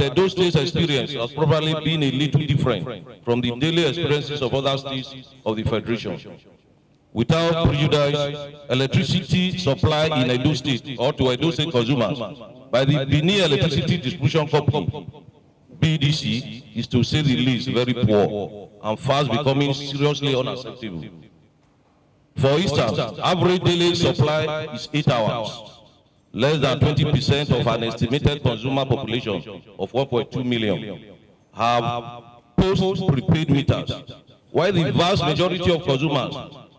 Edo State's experience has probably been a little different from the daily experiences of other states of the Federation. Without prejudice, electricity supply in Edo State or to Edo State consumers by the Benin Electricity Distribution Company, BDC, is to say the least very poor and fast becoming seriously unacceptable. For instance, average daily supply is 8 hours. Less than 20% of an estimated consumer population of 1.2 million have post-prepaid meters, while the vast majority of consumers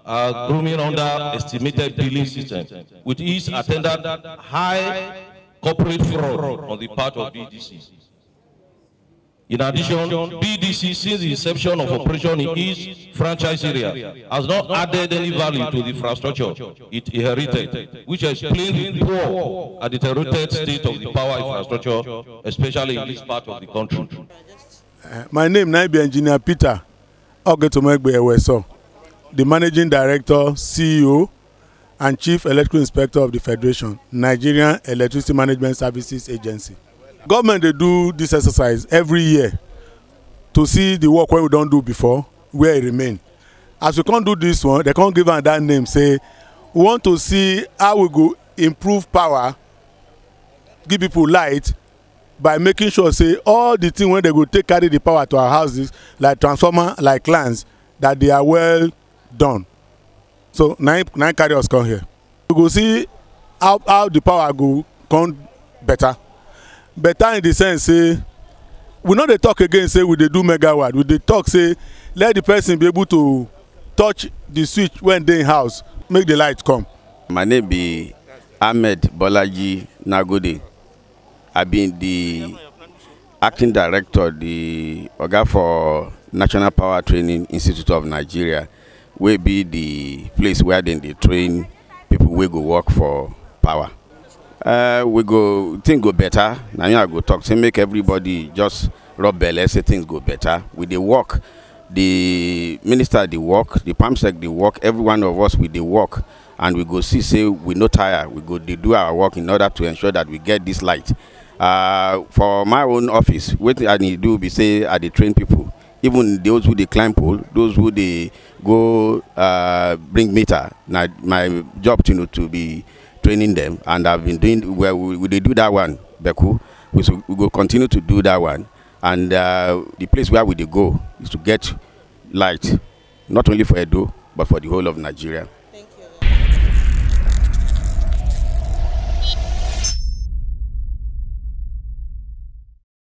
are roaming under estimated billing system, with each attendant high corporate fraud on the part of BDC. In addition, BDC, since the inception of operation in each franchise area, has not added any value to the infrastructure it inherited, which explains the poor and deteriorated state of the power infrastructure, especially in this part of the country. My name is Engineer Peter Ogetomegbe, the Managing Director, CEO, and Chief Electrical Inspector of the Federation, Nigerian Electricity Management Services Agency. Government, they do this exercise every year to see the work when we don't do before, where it remain. As we can't do this one, they can't give us that name, say, we want to see how we go improve power, give people light, by making sure, say, all the things when they go carry the power to our houses, like transformer, like lands, that they are well done. So, nine carriers come here. We go see how the power go come better. Better in the sense, say, we know they talk again, say, we they do megawatt. We they talk, say, let the person be able to touch the switch when they in house, make the light come. My name be Ahmed Bolaji Nagode. I've been the acting director, the Oga for National Power Training Institute of Nigeria, will be the place where they train people who go work for power. We go, things go better. Now I go talk, say make everybody just rub belly, say things go better. With the work, the minister the work, the PAMSEC the work, every one of us with the work, and we go see, say we no tire, we go do our work in order to ensure that we get this light. For my own office, what I need to do be say I dey train people, even those who they climb pole, those who they go bring meter. Now my job to be training them, and I've been doing well. We do that one, Beku. We will continue to do that one, and the place where we go is to get light, not only for Edo but for the whole of Nigeria.